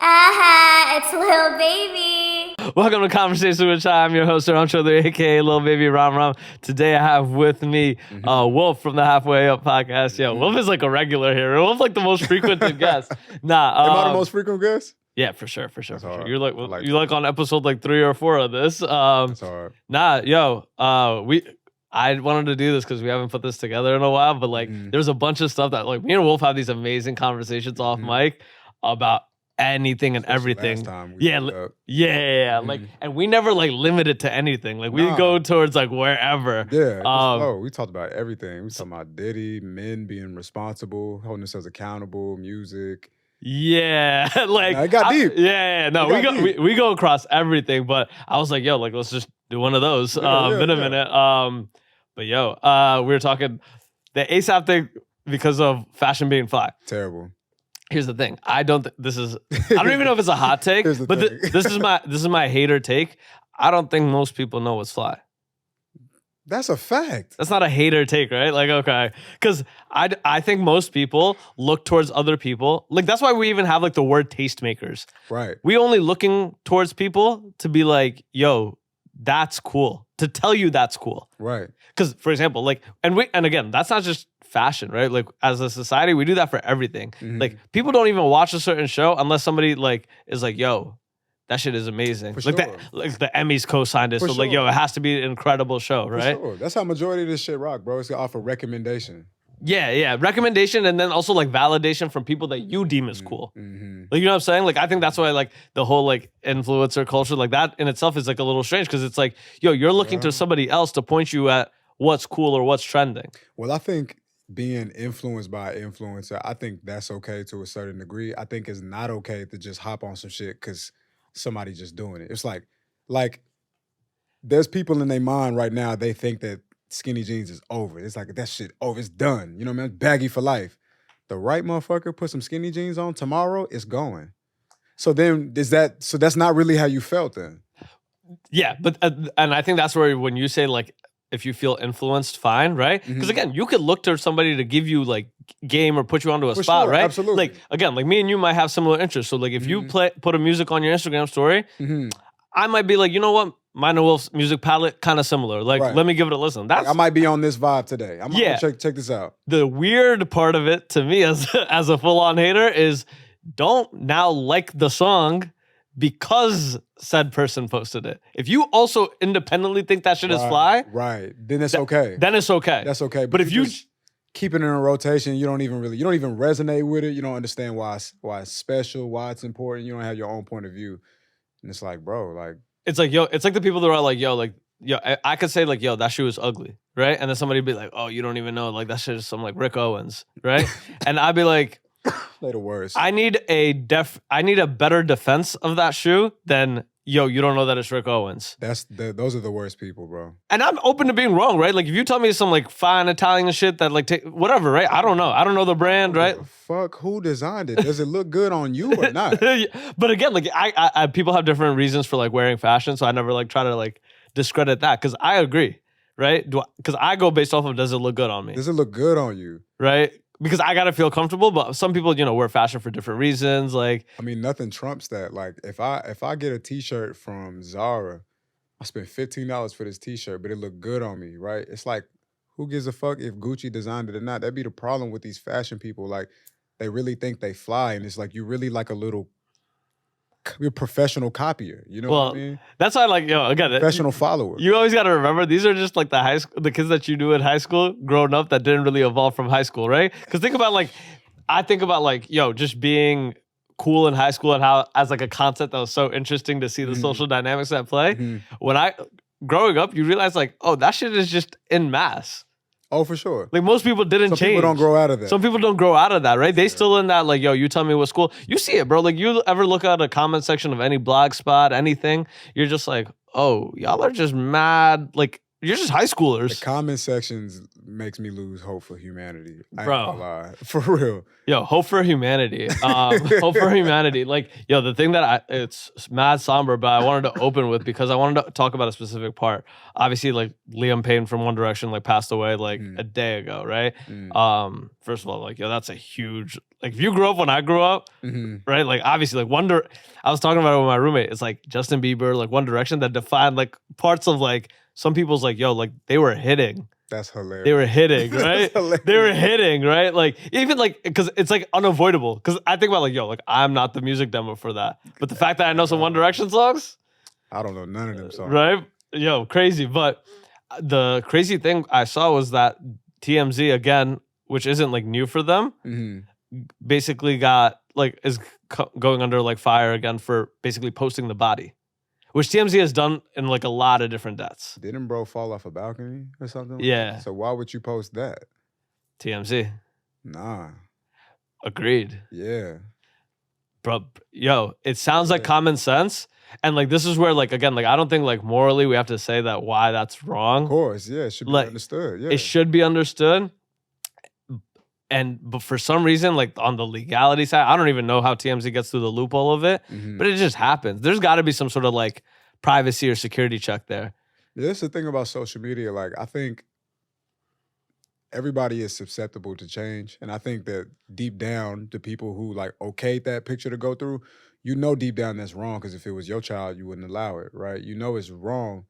It's Lil Baby. Welcome to Conversation with Chai. I'm your host, Untitled, aka Lil Baby Ram. Today I have with me Wolf from the Halfway Up podcast. Yo, Wolf is like a regular here. Wolf like the most frequented guest. Am I the most frequent guest? Yeah, for sure. Hard. You're like, like you're like on episode like 3 or 4 of this. That's hard. I wanted to do this because we haven't put this together in a while, but like there's a bunch of stuff that like me and Wolf have these amazing conversations off mic about anything and everything. Last time like, and we never like limit it to anything. Like we go towards like wherever. Yeah. We talked about everything. We talked about Diddy, men being responsible, holding themselves accountable, music. Yeah, like it got deep. We go across everything. But I was like, yo, like let's just do one of those. Been a minute. But yo, we were talking the ASAP thing because of fashion being fly. Terrible. Here's the thing. I don't even know if it's a hot take, but this is my hater take. I don't think most people know what's fly. That's a fact. That's not a hater take, right? Like, okay. Because I think most people look towards other people. Like, that's why we even have like the word tastemakers. Right. We only looking towards people to be like, yo, that's cool. To tell you that's cool. Right. Because, for example, like, and again, that's not just fashion, right? Like, as a society, we do that for everything. Like, people don't even watch a certain show unless somebody like is like, yo, that shit is amazing. For like sure. like the Emmys co-signed it. For So like, yo, it has to be an incredible show, right? For sure. That's how majority of this shit rock, bro. It's off a recommendation. Yeah. Recommendation and then also like validation from people that you deem as cool. Like, you know what I'm saying? Like, I think that's why like the whole like influencer culture, like that in itself is like a little strange because it's like, yo, you're looking to somebody else to point you at what's cool or what's trending. Well, I think being influenced by an influencer, I think that's okay to a certain degree. I think it's not okay to just hop on some shit because somebody just doing it. It's like there's people in their mind right now, they think that skinny jeans is over. It's like that shit over, it's done. You know what I mean? Baggy for life. The right motherfucker put some skinny jeans on tomorrow, it's going. So then so that's not really how you felt then. Yeah, but and I think that's where when you say like if you feel influenced, fine, right? Because again, you could look to somebody to give you like game or put you onto a spot, right? Absolutely. Like again, like me and you might have similar interests. So like if you put a music on your Instagram story, I might be like, you know what? Mine and Wolf's music palette kind of similar. Like, let me give it a listen. That's I might be on this vibe today. I'm gonna check this out. The weird part of it to me as a full-on hater is don't now like the song because said person posted it. If you also independently think that shit is fly, then it's okay. Then it's okay. That's okay. But if you keep it in a rotation, you don't even resonate with it. You don't understand why it's special, why it's important. You don't have your own point of view. And it's like, bro, like it's like, yo, it's like the people that are like, yo, I could say like, yo, that shoe is ugly, right? And then somebody would be like, oh, you don't even know, like that shit is some like Rick Owens, right? And I'd be like, they're the worst. I need a better defense of that shoe than, yo, you don't know that it's Rick Owens. Those are the worst people, bro. And I'm open to being wrong, right? Like if you tell me some like fine Italian shit that like whatever, right? I don't know the brand, right? Fuck, who designed it? Does it look good on you or not? But again, like I people have different reasons for like wearing fashion, so I never like try to like discredit that because I agree, right? Because I go based off of does it look good on me? Does it look good on you? Right? Because I gotta feel comfortable, but some people, wear fashion for different reasons. Like, I mean, nothing trumps that. Like, if I get a T-shirt from Zara, I spent $15 for this T-shirt, but it looked good on me, right? It's like, who gives a fuck if Gucci designed it or not? That'd be the problem with these fashion people. Like, they really think they fly, and it's like you really like you're a professional copier. You know what I mean? That's why, like, again, professional follower. You always got to remember these are just like the kids that you knew in high school growing up that didn't really evolve from high school, right? Because I think about just being cool in high school and how as like a concept that was so interesting to see the social dynamics at play. When growing up, you realize like, oh, that shit is just in mass. Oh, for sure. Like most people didn't change. Some people don't grow out of that. Some people don't grow out of that, right? They still in that like, yo, you tell me what's cool. You see it, bro. Like you ever look at a comment section of any blog spot, anything, you're just like, oh, y'all are just mad, like you're just high The schoolers. comment sections makes me lose hope for humanity. I Bro. ain't gonna lie. For real. Yo, hope for humanity. Hope for humanity. Like, yo, the thing that it's mad somber, but I wanted to open with because I wanted to talk about a specific part. Obviously, like Liam Payne from One Direction, like passed away like a day ago, right? First of all, like, yo, that's a huge, like, if you grew up when I grew up, right? Like, obviously, like I was talking about it with my roommate. It's like Justin Bieber, like One Direction that defined like parts of like some people's like, yo, like they were hitting. That's hilarious. They were hitting, right? hilarious. They were hitting, right? Like, even like, because it's like unavoidable. Because I think about like, yo, like I'm not the music demo for that. But the fact that I know some One Direction songs, I don't know none of them songs. right? Yo, crazy. But the crazy thing I saw was that TMZ, again, which isn't like new for them, basically got like, is going under like fire again for basically posting the body. Which TMZ has done in like a lot of different deaths. Didn't bro fall off a balcony or something? Yeah. So why would you post that? TMZ. Nah. Agreed. Yeah. Bro, yo, it sounds like common sense. And like, this is where like, again, like, I don't think like morally we have to say that why that's wrong. Of course. Yeah. It should be Like, understood. Yeah. It should be understood. But for some reason, like on the legality side, I don't even know how TMZ gets through the loophole of it, but it just happens. There's got to be some sort of like privacy or security check there. Yeah, that's the thing about social media. Like, I think everybody is susceptible to change. And I think that deep down, the people who like okayed that picture to go through, you know deep down that's wrong, because if it was your child, you wouldn't allow it, right? You know it's wrong,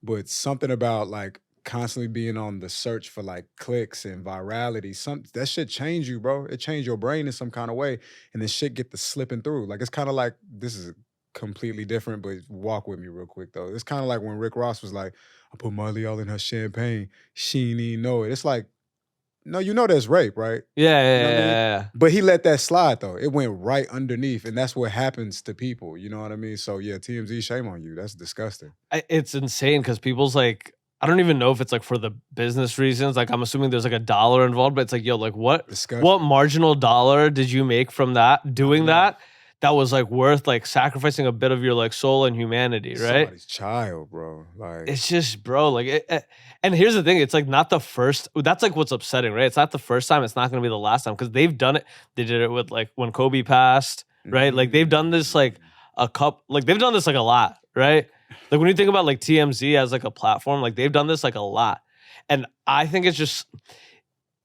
but something about like constantly being on the search for like clicks and virality, that shit change you, bro. It changed your brain in some kind of way, and then shit get to slipping through. Like, it's kind of like, this is completely different, but walk with me real quick though. It's kind of like when Rick Ross was like, I put Molly all in her champagne, she didn't even know it. It's like, no, you know that's rape, right? Yeah, You know what I mean? yeah. But he let that slide though. It went right underneath, and that's what happens to people. You know what I mean? So yeah, TMZ, shame on you. That's disgusting. It's insane because people's like, I don't even know if it's like for the business reasons. Like, I'm assuming there's like a dollar involved, but it's like, yo, like what marginal dollar did you make from that, doing that was like worth like sacrificing a bit of your like soul and humanity, right? Somebody's child, bro. Like, it's just, bro, like, and here's the thing, it's like not the first, that's like what's upsetting, right? It's not the first time, it's not going to be the last time, because they've done it. They did it with like when Kobe passed, right? Like they've done this like they've done this like a lot, right? Like when you think about like TMZ as like a platform, like they've done this like a lot. And I think it's just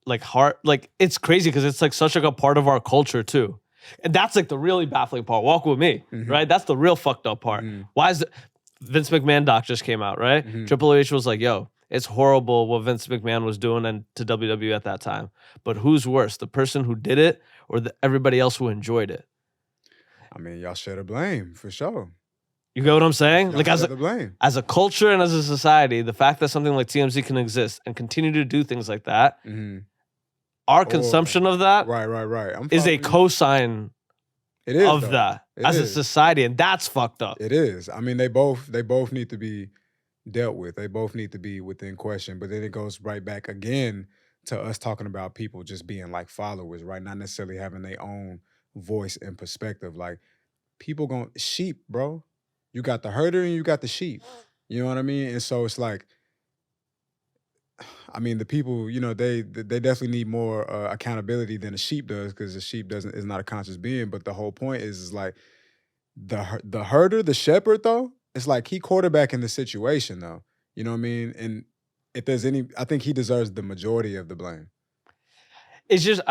like hard, like it's crazy because it's like such like a part of our culture too. And that's like the really baffling part. Walk with me, right? That's the real fucked up part. Why is it? Vince McMahon doc just came out, right? Triple H was like, yo, it's horrible what Vince McMahon was doing and to WWE at that time. But who's worse, the person who did it or everybody else who enjoyed it? I mean, y'all share the blame for sure. You get what I'm saying? Y'all Like share the blame. as a culture and as a society, the fact that something like TMZ can exist and continue to do things like that, our consumption of that right. is a cosign it is, of though. that It as a is. society, and that's fucked up. It is. I mean, they both need to be dealt with. They both need to be within question. But then it goes right back again to us talking about people just being like followers, right? Not necessarily having their own voice and perspective. Like, people sheep, bro. You got the herder and you got the sheep. You know what I mean? And so it's like, I mean, the people, you know, they definitely need more accountability than a sheep does, because the sheep is not a conscious being. But the whole point is like the herder, the shepherd, though, it's like he quarterbacking the situation, though. You know what I mean? And if there's I think he deserves the majority of the blame. It's just,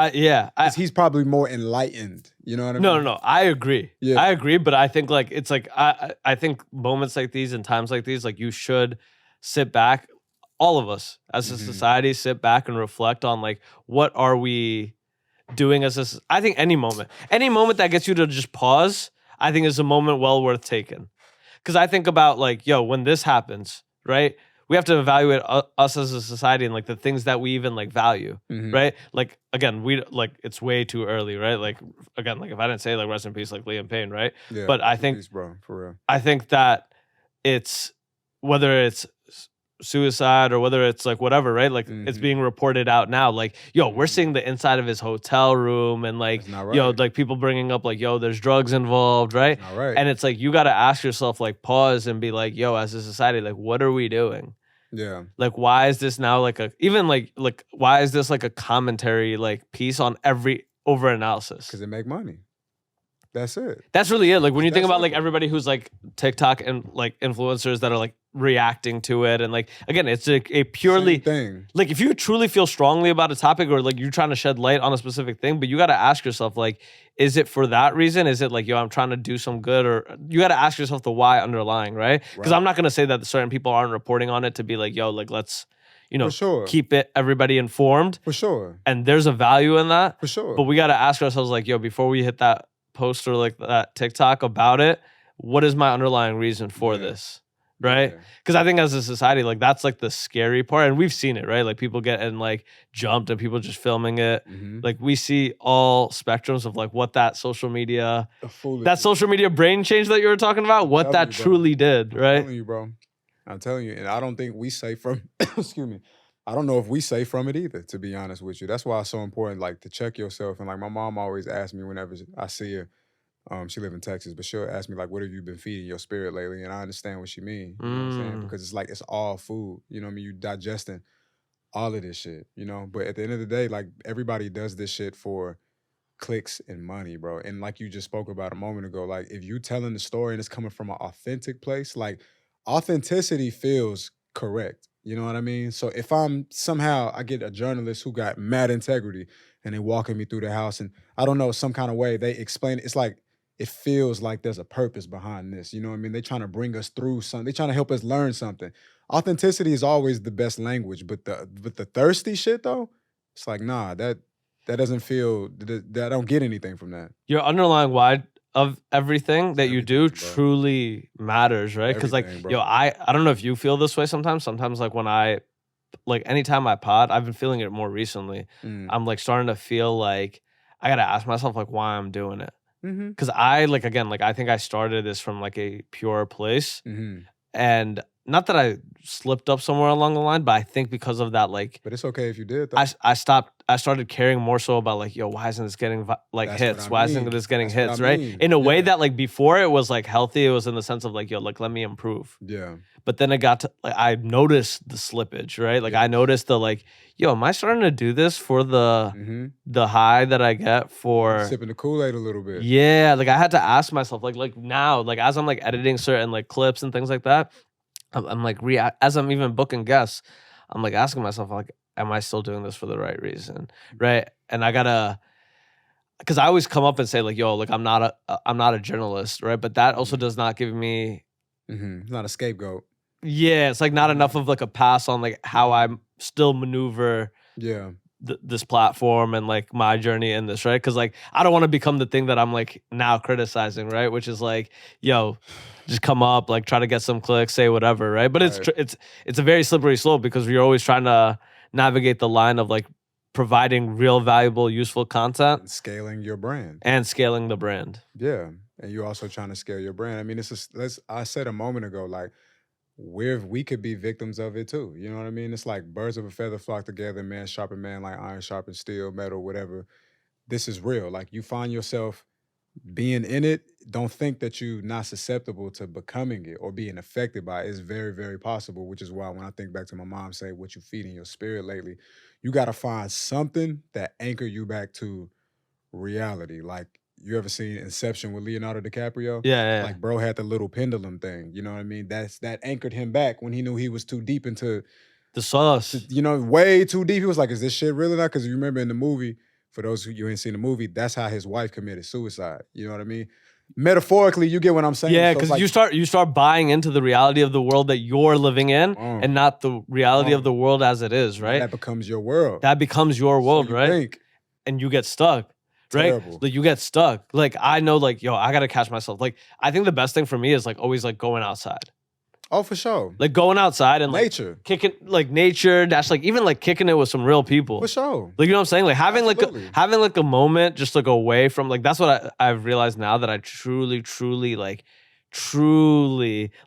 he's probably more enlightened. You know what I mean? No. I agree. Yeah. I agree, but I think like it's like I think moments like these and times like these, like you should sit back. All of us as a society sit back and reflect on like what are we doing as a. I think any moment that gets you to just pause, I think is a moment well worth taking. Because I think about like, yo, when this happens, right? We have to evaluate us as a society and like the things that we even like value, right? Like again, it's way too early, right? Like again, like if I didn't say like rest in peace, like Liam Payne, right? Yeah. But I think, peace, bro, for real. I think that it's whether it's suicide or whether it's like whatever, right? Like it's being reported out now. Like, yo, we're seeing the inside of his hotel room and like, yo, like people bringing up like, yo, there's drugs involved, right? All right. And it's like, you got to ask yourself, like pause and be like, yo, as a society, like what are we doing? Yeah. Like, why is this now like why is this like a commentary like piece on every over analysis? Because it make money. That's it. That's really it. Like when you think That's about like simple. everybody who's like TikTok and like influencers that are like reacting to it, and like again, it's a purely Same thing. like if you truly feel strongly about a topic or like you're trying to shed light on a specific thing, but you got to ask yourself like, is it for that reason? Is it like, yo, I'm trying to do some good, or you got to ask yourself the why underlying, right? Because Right. I'm not gonna say that certain people aren't reporting on it to be like, yo, like let's For sure. keep everybody informed, For sure. and there's a value in that. For sure. But we got to ask ourselves like, yo, before we hit that post or like that TikTok about it, what is my underlying reason for this? Right? Yeah. Because I think as a society, like that's like the scary part. And we've seen it, right? Like people getting like jumped and people just filming it. Mhm. Like we see all spectrums of like what that social media The brain change that you were talking about, what Telling that you, bro. truly did, I'm right? telling you, bro. I'm telling you. And I don't think we say from, excuse me. I don't know if we say from it either, to be honest with you. That's why it's so important, like, to check yourself. And like my mom always asks me whenever I see her, she live in Texas, but she'll ask me like, what have you been feeding your spirit lately? And I understand what she mean, you know what I'm saying? Because it's like, it's all food, you know what I mean? You digesting all of this shit, you know? But at the end of the day, like everybody does this shit for clicks and money, bro. And like you just spoke about a moment ago, like if you telling the story and it's coming from an authentic place, like authenticity feels correct. You know what I mean? So if I'm somehow I get a journalist who got mad integrity and they walking me through the house and I don't know, some kind of way they explain it, it's like it feels like there's a purpose behind this. You know what I mean? They're trying to bring us through something. They're trying to help us learn something. Authenticity is always the best language, but the thirsty shit though, it's like, nah, that doesn't feel that I don't get anything from that. Your underlying why of everything that you do Everything, bro. truly matters, right? Because like, Everything, bro. yo, I don't know if you feel this way sometimes. Sometimes like when I like anytime I pod, I've been feeling it more recently. Mm. I'm like starting to feel like I gotta ask myself like why I'm doing it. Mm-hmm. Because I like again, like I think I started this from like a pure place. Mm-hmm. And not that I slipped up somewhere along the line, but I think because of that, like But it's okay if you did, though. I started caring more so about like, yo, why isn't this getting like That's hits? what I Why mean. isn't this getting That's what hits? I Right? mean. In a way Yeah. that like before it was like healthy. It was in the sense of like, yo, like let me improve. Yeah. But then it got to like I noticed the slippage, right? Like Yeah. I noticed the like, yo, am I starting to do this for the Mm-hmm. high that I get for Sipping the Kool-Aid a little bit. yeah, like I had to ask myself, like now, like as I'm like editing certain like clips and things like that, I'm like as I'm even booking guests, I'm like asking myself, like, am I still doing this for the right reason, right? And I gotta, because I always come up and say like, yo, like I'm not a journalist, right? But that also does not give me, Mm-hmm. It's not a scapegoat. yeah, it's like not enough of like a pass on like how I still maneuver Yeah. this platform and like my journey in this, right? Because like I don't want to become the thing that I'm like now criticizing, right? Which is like, yo, just come up, like try to get some clicks, say whatever, right? But Right. it's a very slippery slope because you're always trying to navigate the line of like providing real, valuable, useful content And scaling your brand. and scaling the brand. Yeah. And you're also trying to scale your brand. I mean, it's just, I said a moment ago, like, we could be victims of it too. You know what I mean? It's like birds of a feather flock together, man sharpen man like iron sharpen steel, metal, whatever. This is real. Like you find yourself being in it, don't think that you're not susceptible to becoming it or being affected by it. It's very, very possible, which is why when I think back to my mom say, what you feed in your spirit lately, you got to find something that anchor you back to reality. Like you ever seen Inception with Leonardo DiCaprio? Yeah. Like bro had the little pendulum thing, you know what I mean? That anchored him back when he knew he was too deep into, The sauce. you know, way too deep. He was like, is this shit really not? Because you remember in the movie, for those who you ain't seen the movie, that's how his wife committed suicide. You know what I mean? Metaphorically, you get what I'm saying? Yeah, So it's because like, you start buying into the reality of the world that you're living in and not the reality of the world as it is, right? that becomes your world. That becomes your world, So you right? think, And you get stuck, right? Terrible. Like you get stuck. Like I know, like yo, I gotta catch myself. Like I think the best thing for me is like always like going outside, oh, for sure. like going outside and like Nature. kicking like nature. That's like even like kicking it with some real people. For sure. Like you know what I'm saying? Like having Absolutely. like a moment just like away from like that's what I've realized now that I truly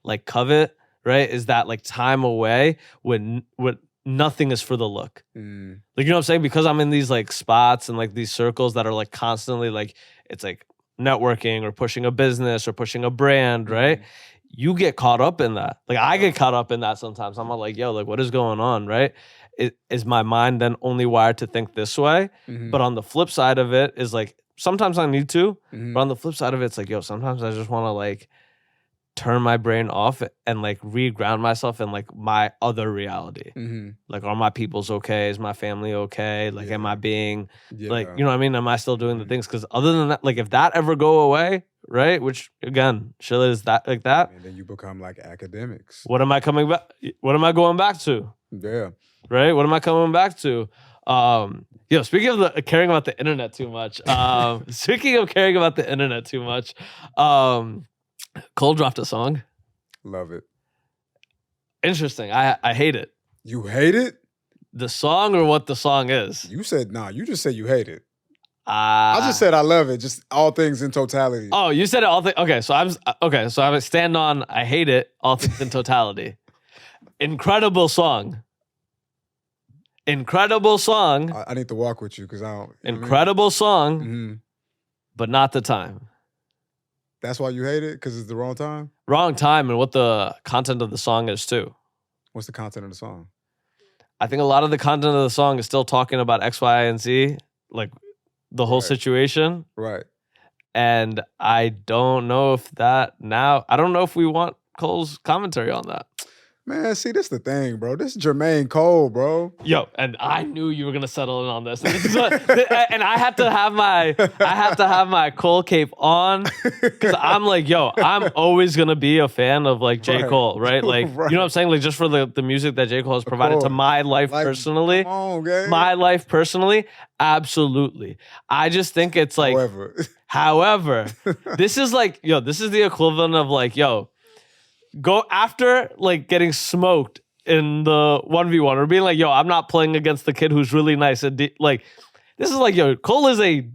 like covet, right? Is that like time away when nothing is for the look. Mm, Like you know what I'm saying? Because I'm in these like spots and like these circles that are like constantly like it's like networking or pushing a business or pushing a brand, right? you get caught up in that. Like I get caught up in that sometimes. I'm like, yo, like what is going on, right? Is my mind then only wired to think this way? But on the flip side of it is like sometimes I need to, but on the flip side of it, it's like, yo, sometimes I just want to like turn my brain off and like re-ground myself in like my other reality. Like, are my peoples okay? Is my family okay? Like, am I being like, you know what I mean? Am I still doing the things? Because other than that, like if that ever go away, right? Which again, shit is that like that. And then you become like academics. What am I coming back? What am I going back to? Yeah. Right? What am I coming back to? Yo, speaking of the caring about the internet too much. Speaking of caring about the internet too much, Cole dropped a song. Love it. Interesting. I hate it. You hate it? The song or what the song is? You said nah. You just said you hate it. I just said I love it. Just all things in totality. Oh, you said it all things. Okay, so I stand on I hate it, all things in totality. Incredible song. Incredible song. I need to walk with you because I don't. Incredible song, but not the time. That's why you hate it? Because it's the wrong time? Wrong time and what the content of the song is too. What's the content of the song? I think a lot of the content of the song is still talking about X, Y, and Z, like the whole situation. Right. And I don't know if I don't know if we want Cole's commentary on that. Man, see, this the thing, bro. This is Jermaine Cole, bro. Yo, and I knew you were gonna settle in on this. And, and I had to have my Cole cape on because I'm like, yo, I'm always gonna be a fan of like J. Cole, right? Like, you know what I'm saying? Like, just for the music that J. Cole has provided to my life personally. Come on, gang. My life personally, absolutely. I just think it's like, however, this is like, yo, this is the equivalent of like, yo, go after like getting smoked in the 1v1 or being like, yo, I'm not playing against the kid who's really nice. And like, this is like, yo, Cole is a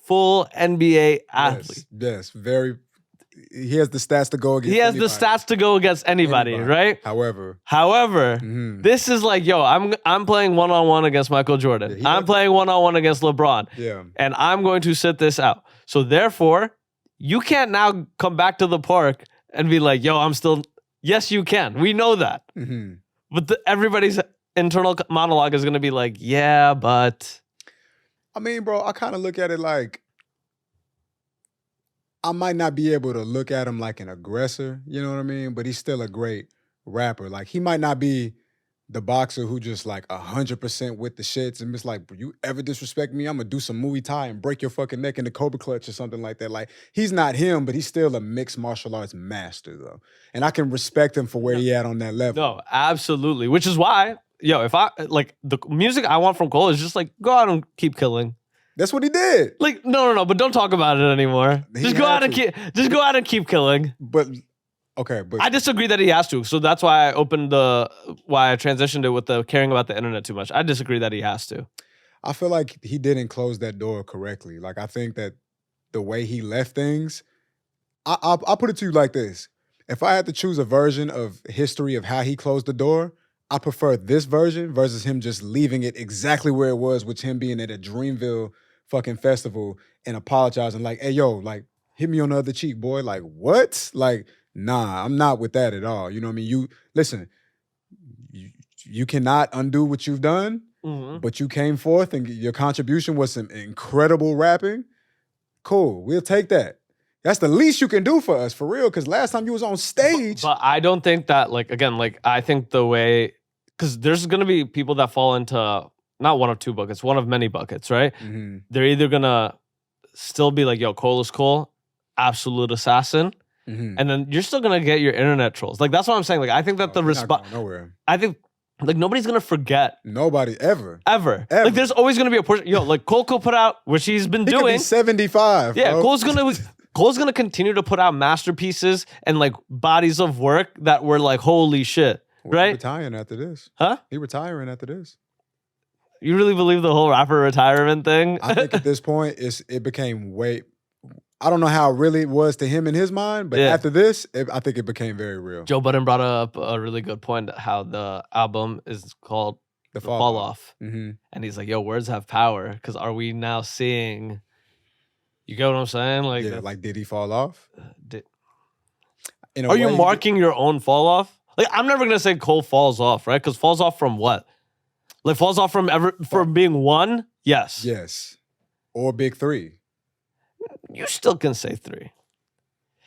full NBA athlete. Yes, very. He has the stats to go against. He has the stats to go against anybody, right? However, this is like, yo, I'm playing one-on-one against Michael Jordan. Yeah, I'm playing one-on-one against LeBron. Yeah. And I'm going to sit this out. So therefore, you can't now come back to the park and be like, yo, I'm still... Yes, you can. We know that. But everybody's internal monologue is going to be like, yeah, but... I mean, bro, I kind of look at it like... I might not be able to look at him like an aggressor, you know what I mean? But he's still a great rapper. Like, he might not be the boxer who just like 100% with the shits and it's like, you ever disrespect me, I'm gonna do some Muay Thai and break your fucking neck in the Cobra Clutch or something like that. Like, he's not him, but he's still a mixed martial arts master though. And I can respect him for where he at on that level. No, absolutely. Which is why, yo, if I, like, the music I want from Cole is just like, go out and keep killing. That's what he did. Like, no, but don't talk about it anymore. Just go out and keep killing. But okay, but I disagree that he has to. So that's why I why I transitioned it with the caring about the internet too much. I disagree that he has to. I feel like he didn't close that door correctly. Like, I think that the way he left things, I'll put it to you like this. If I had to choose a version of history of how he closed the door, I prefer this version versus him just leaving it exactly where it was, with him being at a Dreamville fucking festival and apologizing like, hey, yo, like, hit me on the other cheek, boy. Like, what? Like, nah, I'm not with that at all. You know what I mean? You listen, you cannot undo what you've done, but you came forth and your contribution was some incredible rapping. Cool, we'll take that. That's the least you can do for us, for real, because last time you was on stage. But I don't think that, like, again, like, I think the way, because there's going to be people that fall into not one of two buckets, one of many buckets, right? They're either going to still be like, yo, Cole is cool, absolute assassin. And then you're still gonna get your internet trolls. Like, that's what I'm saying. Like, I think that the response. I think like nobody's gonna forget. Nobody ever. Like, there's always gonna be a portion. Yo, like Cole could put out, which he's been doing. Could be 75. Yeah, bro. Cole's gonna continue to put out masterpieces and like bodies of work that were like, holy shit, right? He retiring after this. Huh? He retiring after this. You really believe the whole rapper retirement thing? I think at this point it became way. I don't know how really it was to him in his mind, but after this, I think it became very real. Joe Budden brought up a really good point, how the album is called The Fall Off. And he's like, yo, words have power, because are we now seeing, you get what I'm saying? Like, yeah, like, did he fall off? in a Are you way, marking your own fall off? Like, I'm never gonna say Cole falls off, right? Because falls off from what? Like, falls off from being one? Yes. Yes. Or big three. You still can say 3.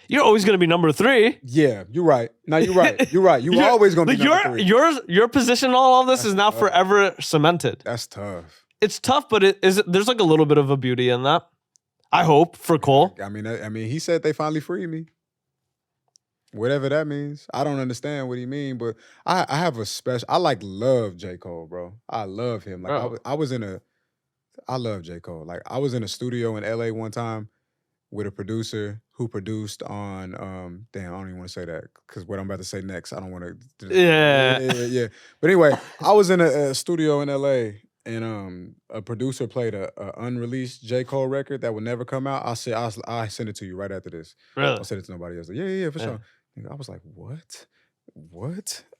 You're always gonna be number 3. Yeah, you're right. No, you're right. You're right. You're always gonna be number 3. Your position in all this That's is now tough. forever cemented. That's tough. It's tough, but there's like a little bit of a beauty in that. I hope for Cole. I mean, he said they finally freed me. Whatever that means. I don't understand what he mean, but I have a special. I love J. Cole, bro. I love him. Like Bro. I love J. Cole. Like I was in a studio in LA one time with a producer who produced on damn, I don't even want to say that because what I'm about to say next, I don't want to. Yeah. But anyway, I was in a studio in LA and a producer played a unreleased J. Cole record that would never come out. I'll send it to you right after this. Really? I'll send it to nobody else. Yeah, for sure. I was like, what?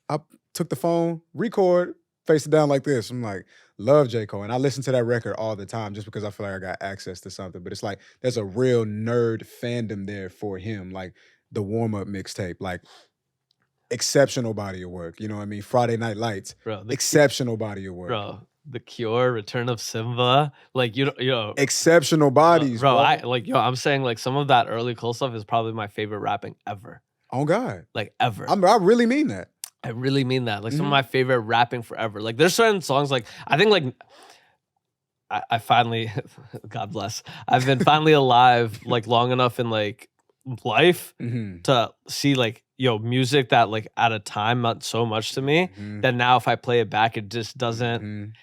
I took the phone, record, face it down like this. I'm like, love J. Cole. And I listen to that record all the time just because I feel like I got access to something. But it's like, there's a real nerd fandom there for him. Like the warm-up mixtape, like exceptional body of work. You know what I mean? Friday Night Lights, Bro, exceptional body of work. Bro, The Cure, Return of Simba. Like, you know. Exceptional bodies, bro. I'm saying like some of that early Cole stuff is probably my favorite rapping ever. Oh, God. Like ever. I really mean that. I really mean that. Like some of my favorite rapping forever. Like there's certain songs like I think like I finally God bless. I've been finally alive like long enough in like life to see like music that like at a time meant so much to me that now if I play it back it just doesn't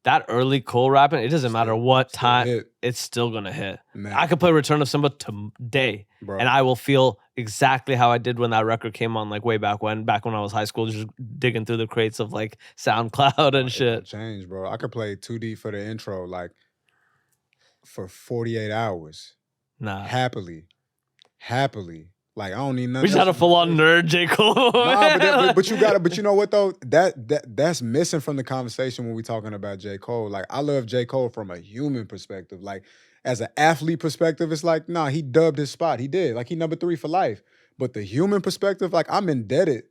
that early Cole rapping, it doesn't matter what time, it's still gonna hit. Man. I could play Return of Simba today, bro, and I will feel exactly how I did when that record came on, like way back when I was high school, just digging through the crates of like SoundCloud and shit. Change, bro. I could play 2D for the intro, like for 48 hours. Nah. Happily. Like I don't need nothing. We just had a full-on nerd J. Cole. But you know what though? That's missing from the conversation when we talking about J. Cole. Like I love J. Cole from a human perspective. Like as an athlete perspective, it's like, nah, he dubbed his spot. He did. Like he number 3 for life. But the human perspective, like I'm indebted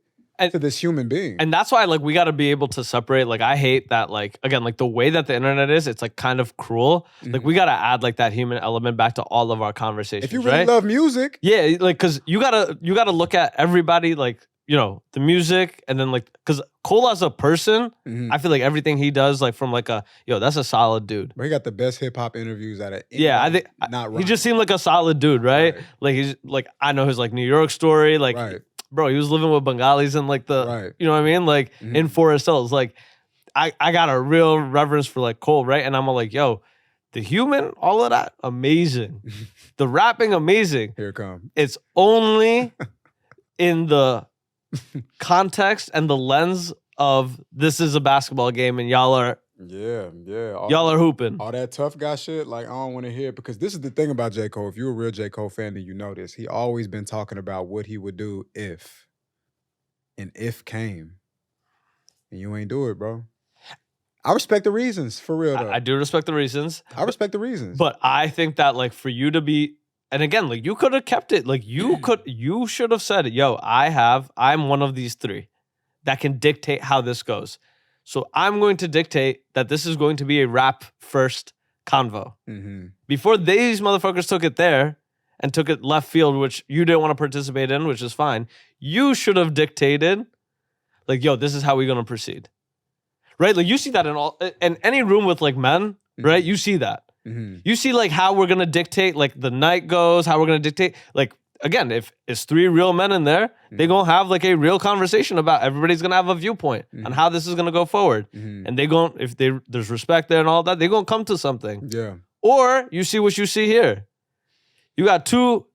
to this human being. And that's why like we got to be able to separate. Like I hate that like, again, like the way that the internet is, it's like kind of cruel. Like we got to add like that human element back to all of our conversations. If you really love music. Yeah, like cuz you got to look at everybody like, the music and then like cuz Cole as a person, I feel like everything he does like from like that's a solid dude. But he got the best hip hop interviews out of I think he just seemed like a solid dude, right? Like he's like I know his like New York story, like bro, he was living with Bengalis in like the, you know what I mean? Like in Forest Hills. Like I got a real reverence for like Cole, right? And I'm like, yo, the human, all of that, amazing. The rapping, amazing. Here it comes. It's only in the context and the lens of this is a basketball game and y'all are y'all are hooping. All that tough guy shit, like I don't want to hear it because this is the thing about J. Cole. If you're a real J. Cole fan, then you know this. He always been talking about what he would do if. And if came. And you ain't do it, bro. I respect the reasons, for real though. I do respect the reasons. I respect the reasons. But I think that like for you to be, and again, like you could have kept it. Like you should have said, yo, I'm one of these 3 that can dictate how this goes. So I'm going to dictate that this is going to be a rap first convo. Before these motherfuckers took it there and took it left field, which you didn't want to participate in, which is fine. You should have dictated, like, yo, this is how we're going to proceed. Right? Like you see that in any room with like men, right? You see that. You see like how we're going to dictate like the night goes, how we're going to dictate like, again, if it's 3 real men in there, they're going to have like a real conversation about everybody's going to have a viewpoint on how this is going to go forward. And if there's respect there and all that, they're going to come to something. Yeah. Or you see what you see here. You got two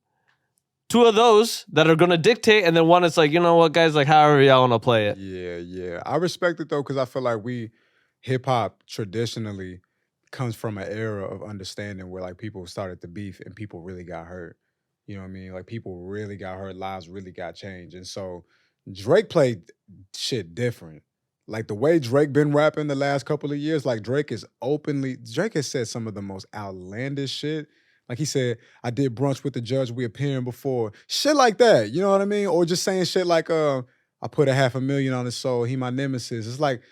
of those that are going to dictate, and then one is like, you know what, guys, like however y'all want to play it. Yeah. I respect it though because I feel like hip-hop traditionally comes from an era of understanding where like people started to beef and people really got hurt. You know what I mean? Like people really got hurt, lives really got changed. And so Drake played shit different. Like the way Drake been rapping the last couple of years, like Drake has said some of the most outlandish shit. Like he said, I did brunch with the judge we appearing before. Shit like that, you know what I mean? Or just saying shit like, I put $500,000 on his soul. He my nemesis. It's like,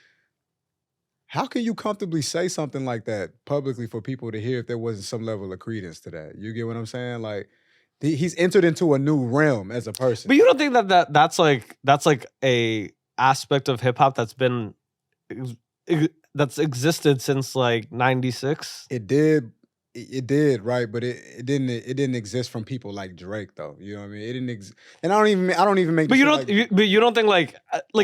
how can you comfortably say something like that publicly for people to hear if there wasn't some level of credence to that? You get what I'm saying? Like, he's entered into a new realm as a person. But you don't think that's like a aspect of hip hop that's been that's existed since like 96? It did, right? But it didn't exist from people like Drake, though. You know what I mean? It didn't exist, and I don't even make. But you don't think like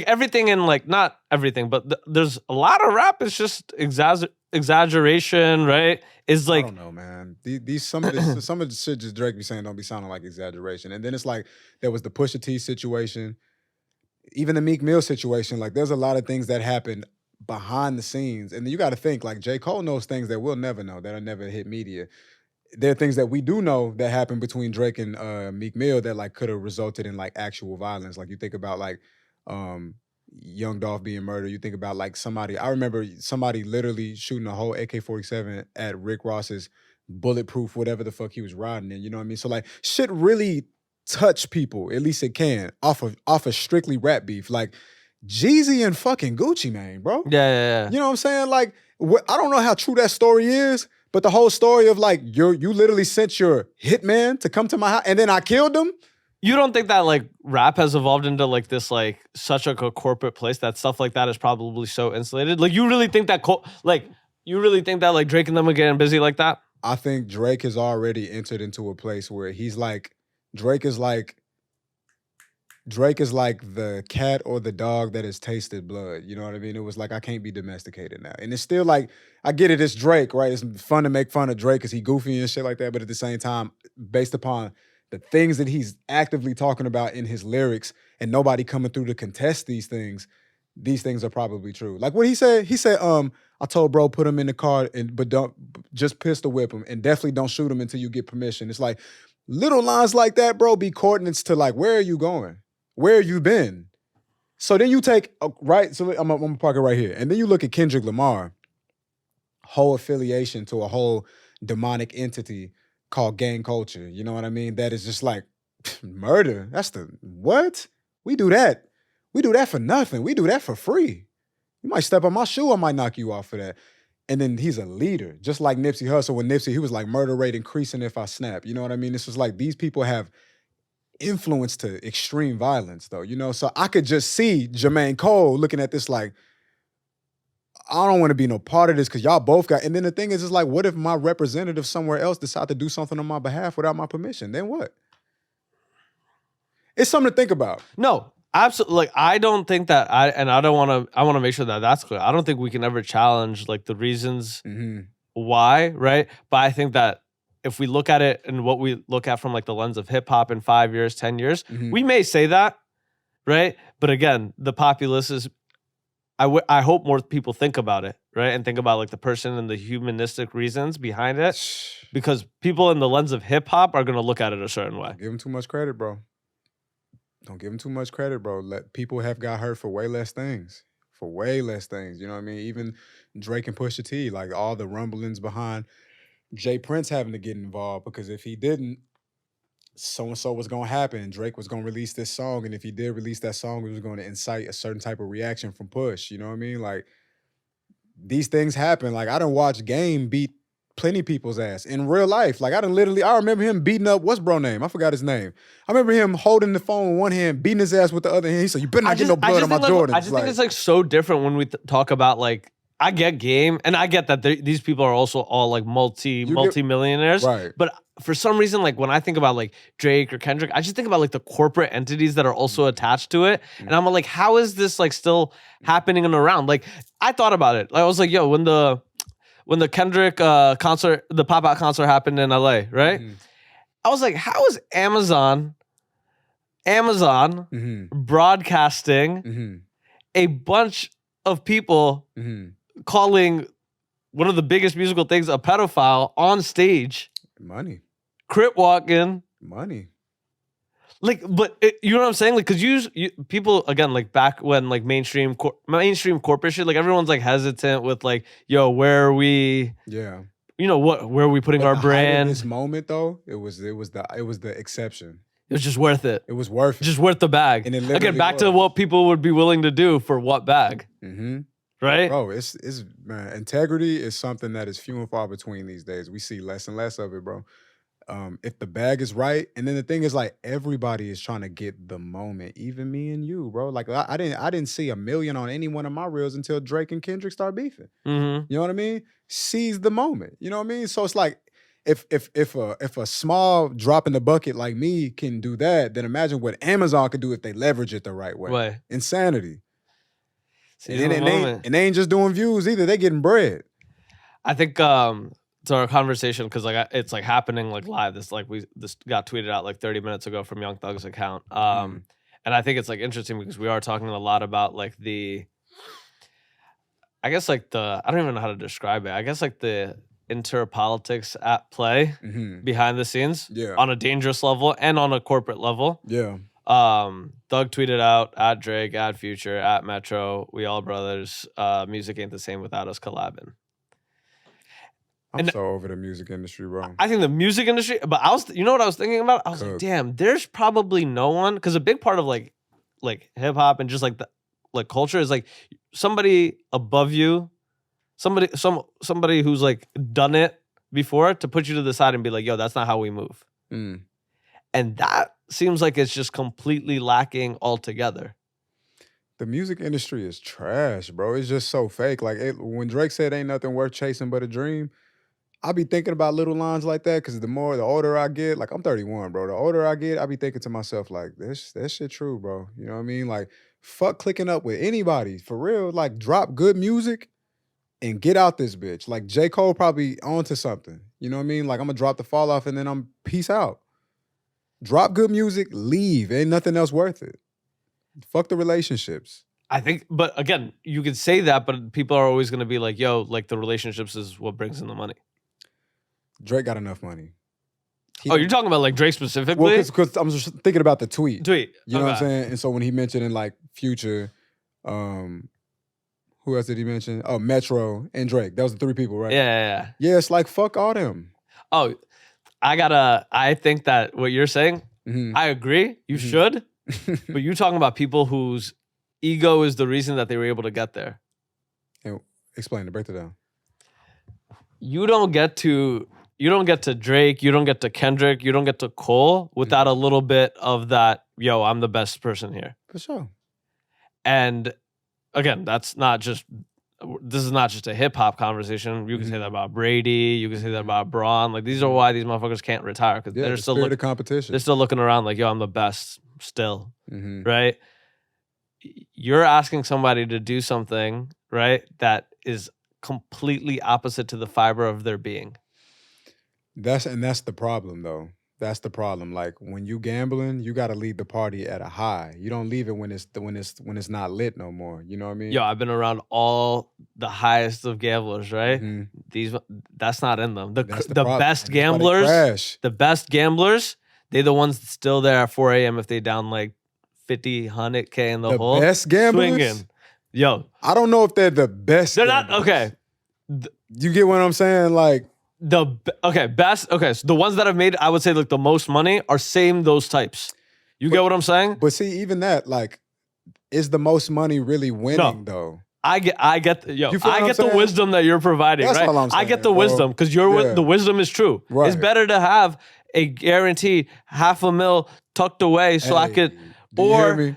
everything in like, not everything, but there's a lot of rap is just exaggeration, right? Is like, I don't know, man. These some of the shit just Drake be saying don't be sounding like exaggeration, and then it's like there was the Pusha T situation, even the Meek Mill situation. Like, there's a lot of things that happened behind the scenes, and you got to think like J. Cole knows things that we'll never know, that'll never hit media. There are things that we do know that happened between Drake and Meek Mill that like could have resulted in like actual violence. Like, you think about like Young Dolph being murdered. You think about like I remember somebody literally shooting a whole AK-47 at Rick Ross's bulletproof whatever the fuck he was riding in. You know what I mean? So like, shit really touch people. At least it can off of strictly rap beef. Like, Jeezy and fucking Gucci Mane, bro. Yeah. You know what I'm saying? Like, I don't know how true that story is, but the whole story of like, you literally sent your hitman to come to my house and then I killed him. You don't think that like rap has evolved into like this like such like a corporate place that stuff like that is probably so insulated? Like, you really think that like Drake and them are getting busy like that? I think Drake has already entered into a place where he's like, Drake is like the cat or the dog that has tasted blood. You know what I mean? It was like, I can't be domesticated now. And it's still like, I get it, it's Drake, right? It's fun to make fun of Drake because he goofy and shit like that. But at the same time, based upon the things that he's actively talking about in his lyrics and nobody coming through to contest these things are probably true. Like what he said, I told bro, put him in the car, but don't just pistol whip him and definitely don't shoot him until you get permission. It's like little lines like that, bro, be coordinates to like, where are you going? Where you been? So then you take, right, so I'm gonna park it right here. And then you look at Kendrick Lamar, whole affiliation to a whole demonic entity called gang culture. You know what I mean? That is just like murder. That's what? We do that. We do that for nothing. We do that for free. You might step on my shoe, I might knock you off for that. And then he's a leader, just like Nipsey Hussle. When Nipsey, he was like, murder rate increasing if I snap. You know what I mean? This was like, these people have influence to extreme violence, though, you know? So I could just see Jermaine Cole looking at this like, I don't want to be no part of this because y'all both got, and then the thing is, it's like, what if my representative somewhere else decide to do something on my behalf without my permission? Then what? It's something to think about. No, absolutely. Like, I don't think that I want to make sure that that's clear. I don't think we can ever challenge like the reasons why, right? But I think that if we look at it and what we look at from like the lens of hip hop in 5 years, 10 years, we may say that, right? But again, the populace is, I hope more people think about it, right? And think about like the person and the humanistic reasons behind it, because people in the lens of hip hop are going to look at it a certain way. Don't give them too much credit, bro. Don't give them too much credit, bro. People have got hurt for way less things. For way less things, you know what I mean? Even Drake and Pusha T, like all the rumblings behind Jay Prince having to get involved, because if he didn't, so-and-so was going to happen. Drake was going to release this song, and if he did release that song, it was going to incite a certain type of reaction from Push, you know what I mean? Like, these things happen. Like, I done watched Game beat plenty people's ass in real life. Like, I remember him beating up, what's bro name? I forgot his name. I remember him holding the phone with one hand, beating his ass with the other hand. He said, you better not get no blood on my Jordans. I just think it's like so different when we talk about like, I get Game, and I get that these people are also all like multi-millionaires. Right. But for some reason, like when I think about like Drake or Kendrick, I just think about like the corporate entities that are also attached to it. And I'm like, how is this like still happening and around? Like, I thought about it. I was like, yo, when the Kendrick concert, the pop-out concert happened in LA, right? I was like, how is Amazon broadcasting a bunch of people calling one of the biggest musical things a pedophile on stage? Money. Crip walking. Money. Like, but you know what I'm saying? Like, because you people, again, like back when like mainstream corporate shit, like everyone's like hesitant with like, yo, where are we? Yeah. you know what? Where are we putting But our the height of brand? this moment though, it was the exception. It was just worth it. It was worth it. Just worth the bag. And it Again, literally back to was. what people would be willing to do for what bag, Mm-hmm. right? Bro, it's man, integrity is something that is few and far between these days. We see less and less of it, bro. If the bag is right, and then the thing is like everybody is trying to get the moment, even me and you, bro. Like I didn't see a million on any one of my reels until Drake and Kendrick start beefing. Mm-hmm. You know what I mean? Seize the moment. You know what I mean? So it's like if a small drop in the bucket like me can do that, then imagine what Amazon could do if they leverage it the right way. Right. Insanity. Seize And the moment. they ain't just doing views either. They getting bread. I think to our conversation, because like it's like happening like live. This got tweeted out like 30 minutes ago from Young Thug's account. And I think it's like interesting because we are talking a lot about like I guess like I don't even know how to describe it. I guess like the interpolitics at play behind the scenes, on a dangerous level and on a corporate level. Yeah. Thug tweeted out at Drake, at Future, at Metro, we all brothers. Music ain't the same without us collabing. I'm so over the music industry, bro. I think the music industry, but you know what I was thinking about? I was like, damn, there's probably no one, because a big part of like hip hop and just like the like culture is like somebody above you, somebody who's like done it before to put you to the side and be like, yo, that's not how we move. And that seems like it's just completely lacking altogether. The music industry is trash, bro. It's just so fake. Like when Drake said ain't nothing worth chasing but a dream, I be thinking about little lines like that because the older I get, like I'm 31, bro. The older I get, I be thinking to myself, like, that shit true, bro. You know what I mean? Like, fuck clicking up with anybody. For real, like drop good music and get out this bitch. Like J. Cole probably onto something. You know what I mean? Like I'm gonna drop the fall off and then I'm peace out. Drop good music, leave. Ain't nothing else worth it. Fuck the relationships. I think, but again, you could say that, but people are always gonna be like, yo, like the relationships is what brings in the money. Drake got enough money. You're talking about like Drake specifically? Well, because I'm just thinking about the tweet. You know what I'm saying? And so when he mentioned in like Future, who else did he mention? Oh, Metro and Drake. That was the three people, right? Yeah. Yeah, it's like fuck all them. Oh, I think that what you're saying, I agree. You should. But you're talking about people whose ego is the reason that they were able to get there. And explain it, break it down. You don't get to Drake, you don't get to Kendrick, you don't get to Cole without a little bit of that, yo, I'm the best person here. For sure. And again, this is not just a hip hop conversation. You can say that about Brady, you can say that about Braun. Like these are why these motherfuckers can't retire, because they're still looking competition. They're still looking around like, yo, I'm the best still. Right? You're asking somebody to do something, right, that is completely opposite to the fiber of their being. That's the problem though. That's the problem. Like when you gambling, you got to leave the party at a high. You don't leave it when it's not lit no more. You know what I mean? Yo, I've been around all the highest of gamblers, right? That's not in them. The best gamblers, they're the ones still there at 4 a.m. if they down like 50, 100K in the hole. The best gamblers? Swinging. Yo. I don't know if they're the best. They're gamblers. not, okay. You get what I'm saying? Like, best. Okay, so the ones that have made, I would say, like the most money are those types. You get what I'm saying? But see, even that, like, is the most money really winning though? I get the saying? wisdom that you're providing, That's right? all I'm saying, I get the wisdom because the wisdom is true. Right. It's better to have a guaranteed $500,000 tucked away so I could, you hear me?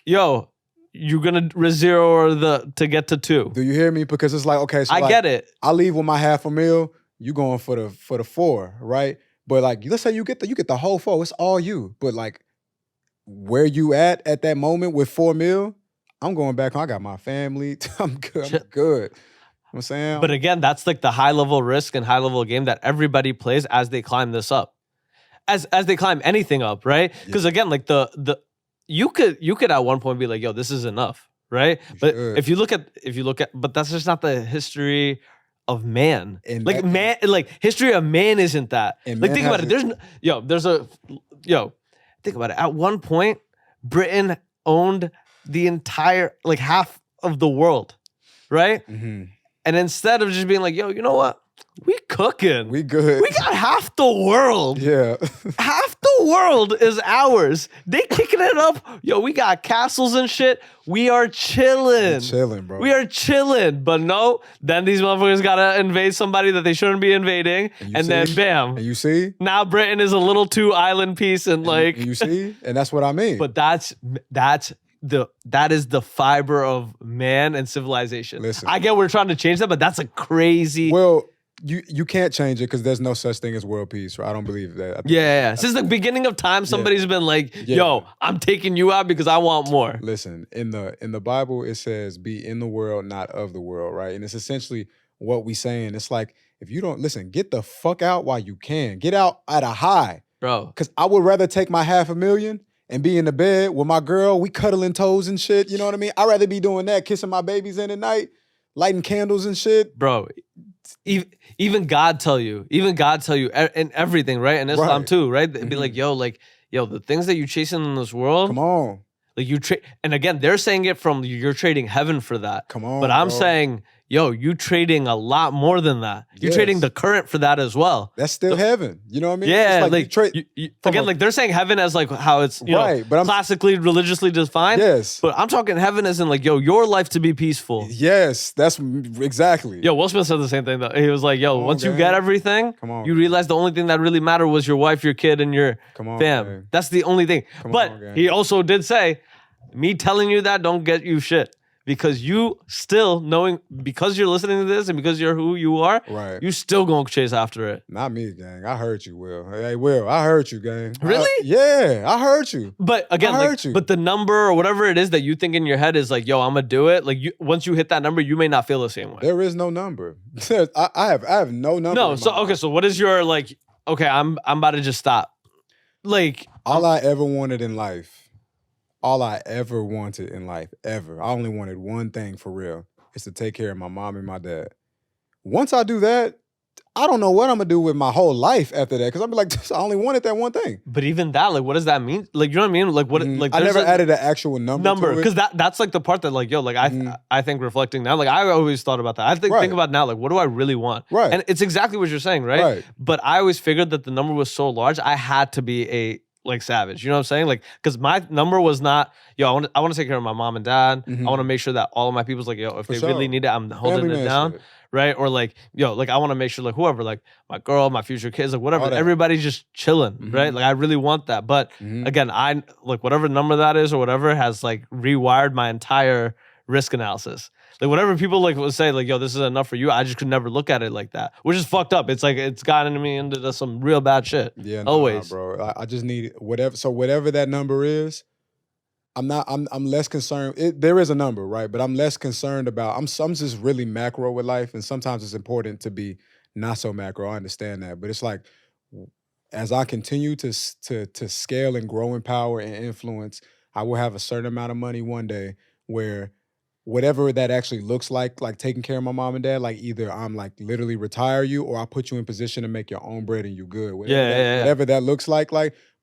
Yo, you're gonna zero to get to 2. Do you hear me? Because it's like, okay, so I get it. I leave with my $500,000. You going for the 4, right? But like, let's say you get the whole 4. It's all you. But like, where you at that moment with $4 million? I'm going back home. I got my family. I'm good. I'm good. You know what I'm saying? But again, that's like the high level risk and high level game that everybody plays as they climb this up, as they climb anything up, right? Because again, like you could at one point be like, yo, this is enough, right? But if you look at, but that's just not the history of man. And history of man isn't that. Like think about it. Think about it. At one point, Britain owned the entire, like half of the world, right? And instead of just being like, yo, you know what? we cooking. We good. We got half the world. Yeah. Half the world is ours. They kicking it up. Yo, we got castles and shit. We are chilling. We chilling, bro. We are chilling. But no, then these motherfuckers gotta invade somebody that they shouldn't be invading. And then bam. And you see? Now Britain is a little too island piece and like. And you see? And that's what I mean. But that is the fiber of man and civilization. Listen. I get we're trying to change that, but that's a crazy. Well, you can't change it because there's no such thing as world peace. Right? I don't believe that. I think Yeah. Since the beginning of time, somebody's been like, "Yo, I'm taking you out because I want more." Listen, in the Bible, it says, "Be in the world, not of the world." Right? And it's essentially what we saying. It's like if you don't listen, get the fuck out while you can. Get out at a high, bro. Because I would rather take my $500,000 and be in the bed with my girl, we cuddling toes and shit. You know what I mean? I'd rather be doing that, kissing my babies in at night, lighting candles and shit, bro. Even God tell you and everything, right? And Islam too, right? They'd be like, yo, the things that you chasing in this world, come on. Like you trade, and again, they're saying it from you're trading heaven for that. Come on, but I'm bro. saying, yo, you trading a lot more than that. You're trading the current for that as well. That's still heaven. You know what I mean? Yeah, it's like you trade again, like they're saying heaven as like how it's but I'm classically religiously defined. Yes, but I'm talking heaven as in like, yo, your life to be peaceful. Yes, that's exactly. Yo, Will Smith said the same thing though. He was like, yo, once you get everything, you realize the only thing that really mattered was your wife, your kid, and your fam. Gang. That's the only thing. But he also did say, me telling you that don't get you shit. Because you still knowing, because you're listening to this and because you're who you are, you still gonna chase after it. Not me, gang. I heard you, Will. Hey, Will, I heard you, gang. Really? Yeah, I heard you. But again, but the number or whatever it is that you think in your head is like, yo, I'm gonna do it. Like once you hit that number, you may not feel the same way. There is no number. I have no number. No, so okay, so what is your like? Okay, I'm about to just stop. Like all I ever wanted in life. All I ever wanted in life, ever. I only wanted one thing for real, is to take care of my mom and my dad. Once I do that, I don't know what I'm gonna do with my whole life after that, because I'm like, I only wanted that one thing. But even that, like, what does that mean? Like, you know what I mean? Like, what? Like, I never added an actual number because that's like the part that, like, yo, like, I think reflecting now, like, I always thought about that. I think about now, like, what do I really want? Right. And it's exactly what you're saying, right? But I always figured that the number was so large, I had to be a like savage, you know what I'm saying? Like, because my number was not, yo, I want to take care of my mom and dad. I want to make sure that all of my people's like, yo, if they really need it, I'm holding it down, right? Or like, yo, like I want to make sure like whoever, like my girl, my future kids, like whatever, everybody's just chilling, right? Like I really want that. But again, I like whatever number that is or whatever has like rewired my entire risk analysis. Like whatever people like would say, like, yo, this is enough for you. I just could never look at it like that, which is fucked up. It's like it's gotten me into some real bad shit. Yeah, always, bro. I just need whatever. So whatever that number is, I'm less concerned. There is a number, right? But I'm less concerned about. I'm just really macro with life, and sometimes it's important to be not so macro. I understand that, but it's like as I continue to scale and grow in power and influence, I will have a certain amount of money one day where whatever that actually looks like taking care of my mom and dad, like either I'm like literally retire you or I put you in position to make your own bread and you good. Whatever that looks like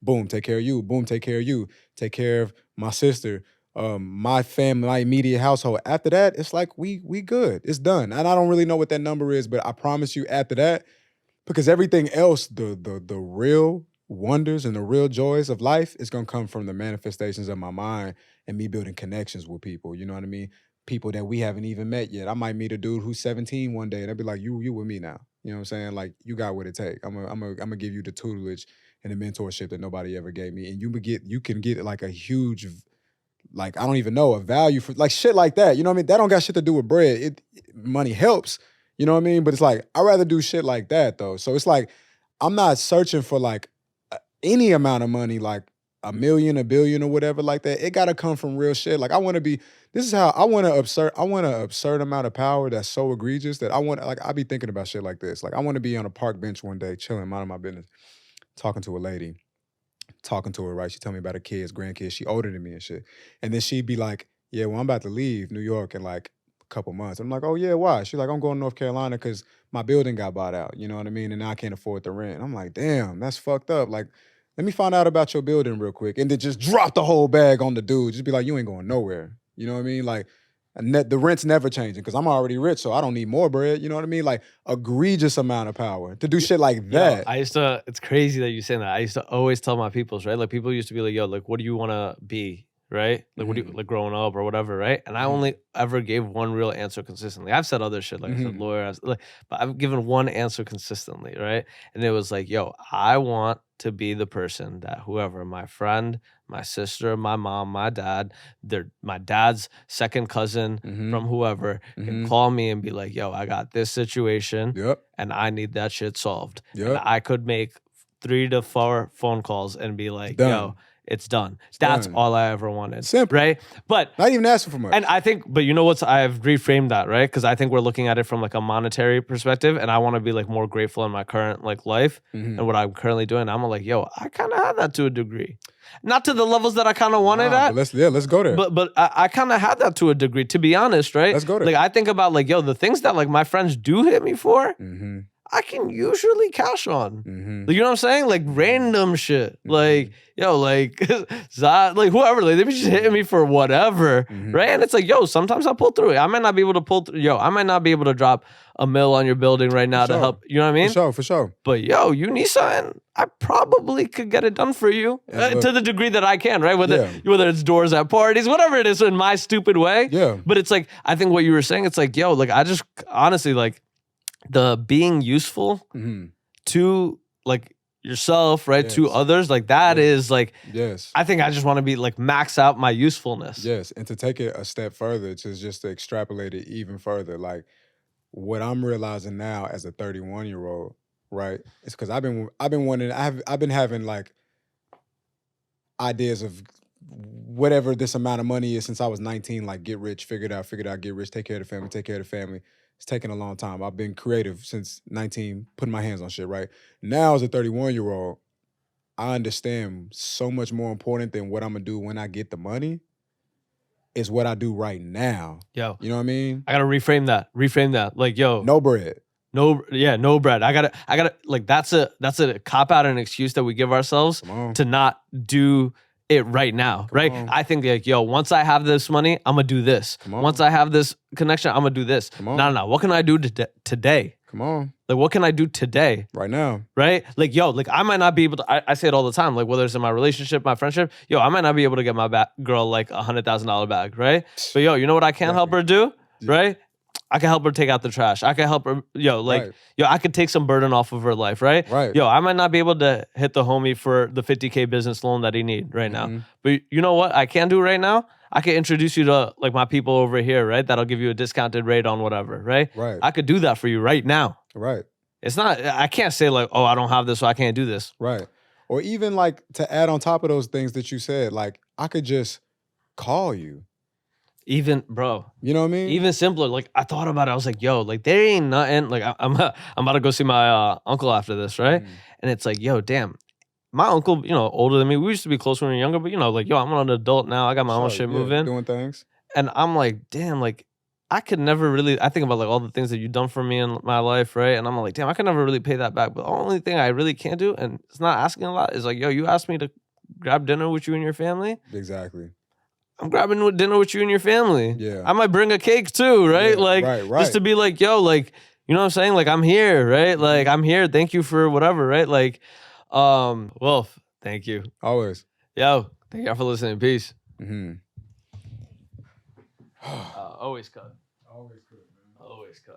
boom, take care of you. Boom, take care of you. Take care of my sister, my family, my immediate household. After that, it's like we good. It's done. And I don't really know what that number is, but I promise you after that, because everything else, the real wonders and the real joys of life is gonna come from the manifestations of my mind and me building connections with people. You know what I mean? People that we haven't even met yet. I might meet a dude who's 17 one day and I'll be like, you with me now. You know what I'm saying? Like, you got what it takes. I'm gonna give you the tutelage and the mentorship that nobody ever gave me. And you can get like a huge, like, I don't even know, a value for like shit like that. You know what I mean? That don't got shit to do with bread. Money helps, you know what I mean? But it's like, I'd rather do shit like that though. So it's like, I'm not searching for like any amount of money, like $1 million, $1 billion or whatever like that. It gotta come from real shit. Like I want to be, this is how I want an absurd amount of power that's so egregious that I be thinking about shit like this. Like I want to be on a park bench one day, chilling, minding my business, talking to a lady, talking to her, right? She tell me about her kids, grandkids. She older than me and shit. And then she'd be like, yeah, well, I'm about to leave New York in like a couple months. I'm like, oh yeah, why? She's like, I'm going to North Carolina because my building got bought out. You know what I mean? And now I can't afford the rent. I'm like, damn, that's fucked up. Like, let me find out about your building real quick. And then just drop the whole bag on the dude. Just be like, you ain't going nowhere. You know what I mean? Like, And the rent's never changing because I'm already rich, so I don't need more bread. You know what I mean? Like egregious amount of power to do shit like that. Yo, it's crazy that you saying that. I used to always tell my peoples, right? Like people used to be like, yo, like what do you want to be? Right? Like what do you like growing up or whatever, right? And I only ever gave one real answer consistently. I've said other shit, like I said lawyer, but I've given one answer consistently, right? And it was like, yo, I want to be the person that whoever, my friend, my sister, my mom, my dad, my dad's second cousin from whoever can call me and be like, yo, I got this situation and I need that shit solved. And I could make 3 to 4 phone calls and be like, yo, it's done. That's all I ever wanted. Simple. Right? But not even asking for much. And I think, but you know what's, I've reframed that, right? Because I think we're looking at it from like a monetary perspective, and I want to be like more grateful in my current like life and what I'm currently doing. I'm like, yo, I kind of had that to a degree. Not to the levels that I kind of wanted at. Let's go there. But I kind of had that to a degree, to be honest, right? Let's go there. Like I think about like, yo, the things that like my friends do hit me for, I can usually cash on. Like, you know what I'm saying? Like random shit. Like, yo, like, like whoever, like they be just hitting me for whatever, right? And it's like, yo, sometimes I pull through it. I might not be able to pull through. Yo, I might not be able to drop $1 million on your building right now to help. You know what I mean? For sure. But yo, you need something. I probably could get it done for you to the degree that I can, right? Whether it's doors at parties, whatever it is, in my stupid way. Yeah. But it's like, I think what you were saying, it's like, yo, like I just honestly like the being useful to like yourself, right? To others, like that is like, I think I just want to be like max out my usefulness. Yes. And to take it a step further, just to extrapolate it even further, like what I'm realizing now as a 31-year-old, right? It's because I've been wanting, I've been having like ideas of whatever this amount of money is since I was 19, like get rich, figure it out, get rich, take care of the family. It's taken a long time. I've been creative since 19, putting my hands on shit, right? Now as a 31-year-old, I understand so much more important than what I'm gonna do when I get the money is what I do right now. Yo. You know what I mean? I gotta reframe that. Like, yo. No bread. No bread. I gotta like that's a cop out and excuse that we give ourselves to not do it right now, right? I think like, yo, once I have this money, I'm gonna do this. Once I have this connection, I'm gonna do this. No. What can I do today? Come on. Like, what can I do today? Right now. Right? Like, yo, like I might not be able to, I say it all the time, like whether it's in my relationship, my friendship, yo, I might not be able to get my girl like $100,000 bag, right? But yo, you know what I can help her do, right? I can help her take out the trash. I can help her, yo, I could take some burden off of her life, right? Yo, I might not be able to hit the homie for the $50K business loan that he need right now. But you know what I can do right now? I can introduce you to like my people over here, right? That'll give you a discounted rate on whatever, right? I could do that for you right now. It's not, I can't say like, oh, I don't have this, so I can't do this. Or even like to add on top of those things that you said, like I could just call you. Even, bro. You know what I mean? Even simpler. Like, I thought about it. I was like, yo, like, there ain't nothing. Like, I'm about to go see my uncle after this, right? And it's like, yo, damn. My uncle, you know, older than me. We used to be close when we were younger, but, you know, like, yo, I'm an adult now. I got my own shit moving. Doing things. And I'm like, damn, like, I could never really, I think about, like, all the things that you've done for me in my life, right? And I'm like, damn, I could never really pay that back. But the only thing I really can't do, and it's not asking a lot, is like, yo, you asked me to grab dinner with you and your family. Exactly. I'm grabbing dinner with you and your family. Yeah. I might bring a cake too, right? Yeah, like, just to be like, yo, like, you know what I'm saying? Like, I'm here, right? Like, I'm here. Thank you for whatever, right? Like, Wolf, thank you. Always. Yo, thank y'all for listening. Peace. Mm-hmm. Always cut. Always cut, man. Always cut.